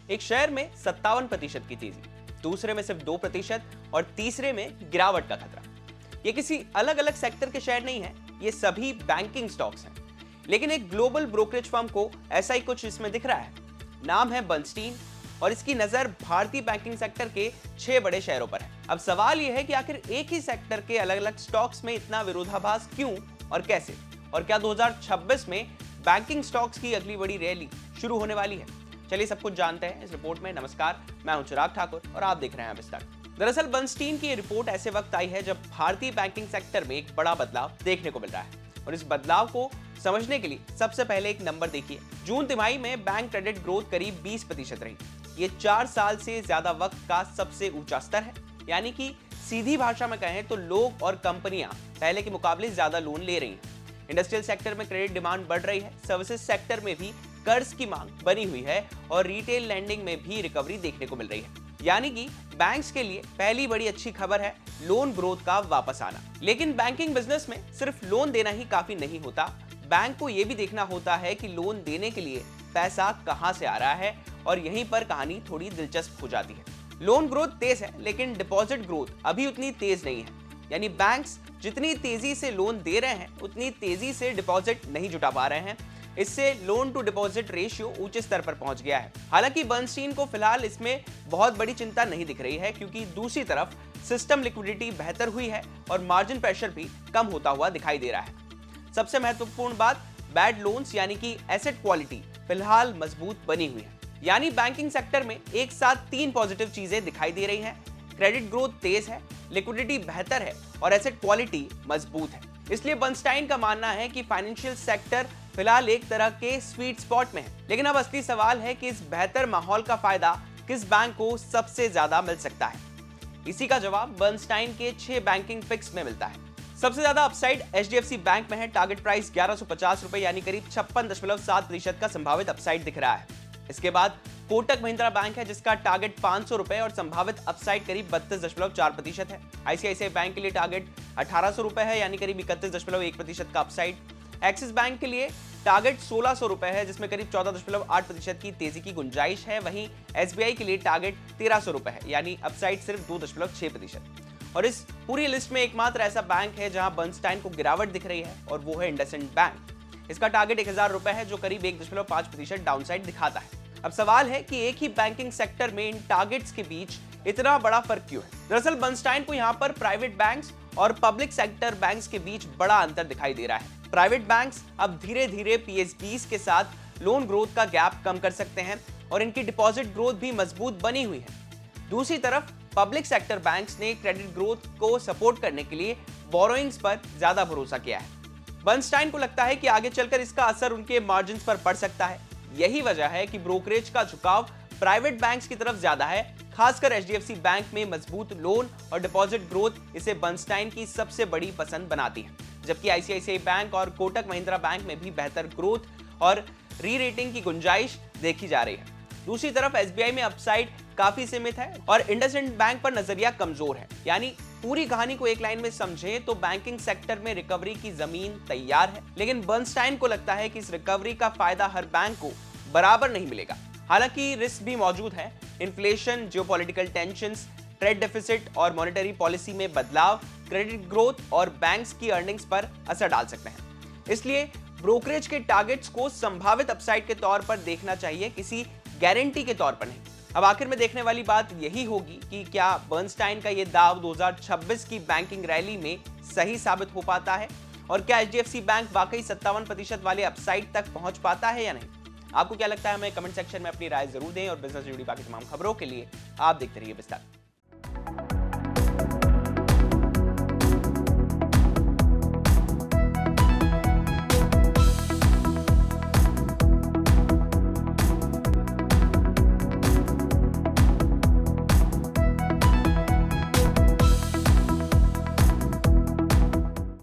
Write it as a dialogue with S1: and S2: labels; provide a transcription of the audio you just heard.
S1: एक शेयर में 57% की तेजी, दूसरे में सिर्फ 2% और तीसरे में गिरावट का खतरा। ये किसी अलग अलग सेक्टर के शेयर नहीं है, ये सभी बैंकिंग स्टॉक्स हैं। लेकिन एक ग्लोबल ब्रोकरेज फर्म को ऐसा ही कुछ इसमें दिख रहा है। नाम है बर्नस्टीन और इसकी नजर भारतीय बैंकिंग सेक्टर के 6 बड़े शेयरों पर है। अब सवाल यह है कि आखिर एक ही सेक्टर के अलग अलग स्टॉक्स में इतना विरोधाभास क्यों और कैसे, और क्या 2026 में बैंकिंग स्टॉक्स की अगली बड़ी रैली शुरू होने वाली है? चलिए सब कुछ जानते हैं इस रिपोर्ट में। नमस्कार, मैं हूं चिराग ठाकुर और आप देख रहे हैं विस्तार। दरअसल बर्नस्टीन की ये रिपोर्ट ऐसे वक्त आई है जब भारतीय बैंकिंग सेक्टर में एक बड़ा बदलाव देखने को मिल रहा है, और इस बदलाव को समझने के लिए सबसे पहले एक नंबर देखिए। जून तिमाही में बैंक क्रेडिट ग्रोथ करीब 20% रही। ये 4 साल से ज्यादा वक्त का सबसे ऊंचा स्तर है। यानी कि सीधी भाषा में कहें तो लोग और कंपनियां पहले के मुकाबले ज्यादा लोन ले रही हैं। इंडस्ट्रियल सेक्टर में क्रेडिट डिमांड बढ़ रही है, सर्विसेज सेक्टर में भी कर्ज की मांग बनी हुई है और रिटेल लैंडिंग में भी रिकवरी देखने को मिल रही है। यानी कि बैंक्स के लिए पहली बड़ी अच्छी खबर है लोन ग्रोथ का वापस आना। लेकिन बैंकिंग बिजनेस में सिर्फ लोन देना ही काफी नहीं होता। बैंक को यह भी देखना होता है कि लोन देने के लिए पैसा कहां से आ रहा है, और यहीं पर कहानी थोड़ी दिलचस्प हो जाती है। लोन ग्रोथ तेज है लेकिन डिपॉजिट ग्रोथ अभी उतनी तेज नहीं है। यानी बैंक्स जितनी तेजी से लोन दे रहे हैं उतनी तेजी से डिपॉजिट नहीं जुटा पा रहे हैं। इससे लोन टू डिपॉजिट रेशियो ऊंचे स्तर पर पहुंच गया है। हालांकि बर्नस्टीन को फिलहाल इसमें बहुत बड़ी चिंता नहीं दिख रही है, क्योंकि दूसरी तरफ सिस्टम लिक्विडिटी बेहतर हुई है और मार्जिन प्रेशर भी कम होता हुआ दिखाई दे रहा है। सबसे महत्वपूर्ण बात, बैड लोन्स यानी कि एसेट क्वालिटी फिलहाल मजबूत बनी हुई है। यानी बैंकिंग सेक्टर में एक साथ 3 पॉजिटिव चीजें दिखाई दे रही हैं। क्रेडिट ग्रोथ तेज है, लिक्विडिटी बेहतर है और एसेट क्वालिटी मजबूत है। इसलिए बर्नस्टाइन का मानना है कि फाइनेंशियल सेक्टर फिलहाल एक तरह के स्वीट स्पॉट में है। लेकिन अब असली सवाल है कि इस बेहतर माहौल का फायदा किस बैंक को सबसे ज्यादा मिल सकता है। इसी का जवाब बर्नस्टाइन के 6 बैंकिंग पिक्स में मिलता है। सबसे ज्यादा अपसाइड एचडीएफसी बैंक में है। टारगेट प्राइस 1150 रुपए यानी करीब 56.7% का संभावित अपसाइड दिख रहा है। इसके बाद कोटक महिंद्रा बैंक है, जिसका टारगेट 500 रुपए और संभावित अपसाइड करीब 32.4% है। आईसीआईसीआई बैंक के लिए टारगेट 1800 रुपए है, यानी करीब 31.1% का अपसाइड। एक्सिस बैंक के लिए टारगेट 1600 रुपए है, जिसमें करीब 14.8% की तेजी की गुंजाइश है। वहीं एसबीआई के लिए टारगेट 1300 रुपए है, यानी अपसाइड सिर्फ 2.6%। और इस पूरी लिस्ट में एकमात्र ऐसा बैंक है जहां बर्नस्टाइन को गिरावट दिख रही है, और वो है इंडसइंड बैंक। इसका टारगेट 1000 रुपए है, जो करीब 1.5% डाउनसाइड दिखाता है। अब सवाल है कि एक ही बैंकिंग सेक्टर में इन टारगेट्स के बीच इतना बड़ा फर्क क्यों है? दरअसल बर्नस्टाइन को यहाँ पर प्राइवेट बैंक्स और पब्लिक सेक्टर बैंक्स के बीच बड़ा अंतर दिखाई दे रहा है। प्राइवेट बैंक्स अब धीरे धीरे पीएसबीज के साथ लोन ग्रोथ का गैप कम कर सकते हैं और इनकी डिपॉजिट ग्रोथ भी मजबूत बनी हुई है। दूसरी तरफ पब्लिक सेक्टर बैंक्स ने क्रेडिट ग्रोथ को सपोर्ट करने के लिए बोरोइंग्स पर ज्यादा भरोसा किया है। बर्नस्टाइन को लगता है कि आगे चलकर इसका असर उनके मार्जिन्स पर पड़ सकता है। यही वजह है कि ब्रोकरेज का झुकाव प्राइवेट बैंक्स की तरफ ज्यादा है। खासकर एचडीएफसी बैंक में मजबूत लोन और डिपॉजिट ग्रोथ इसे बर्नस्टाइन की सबसे बड़ी पसंद बनाती है, जबकि आईसीआईसीआई बैंक और कोटक महिंद्रा बैंक में भी बेहतर ग्रोथ और री रेटिंग की गुंजाइश देखी जा रही है। दूसरी तरफ एसबीआई में अपसाइड काफी सीमित है और इंडसइंड बैंक पर नजरिया कमजोर है। यानी पूरी कहानी को एक लाइन में समझें तो बैंकिंग सेक्टर में रिकवरी की जमीन तैयार है, लेकिन बर्नस्टाइन को लगता है कि इस रिकवरी का फायदा हर बैंक को बराबर नहीं मिलेगा। हालांकि रिस्क भी मौजूद है। Inflation, geopolitical tensions, trade deficit और मॉनेटरी पॉलिसी में बदलाव क्रेडिट ग्रोथ और बैंक्स की अर्निंग्स पर असर डाल सकते हैं। इसलिए ब्रोकरेज के टारगेट्स को संभावित अपसाइड के तौर पर देखना चाहिए, किसी गारंटी के तौर पर नहीं। अब आखिर में देखने वाली बात यही होगी कि क्या बर्नस्टाइन का ये दाव 2026 की बैंकिंग रैली में सही साबित हो पाता है, और क्या एचडीएफसी बैंक वाकई 57% वाले अपसाइड तक पहुंच पाता है या नहीं। आपको क्या लगता है, हमें कमेंट सेक्शन में अपनी राय जरूर दें, और बिजनेस से जुड़ी बाकी तमाम खबरों के लिए आप देखते रहिए विस्तार।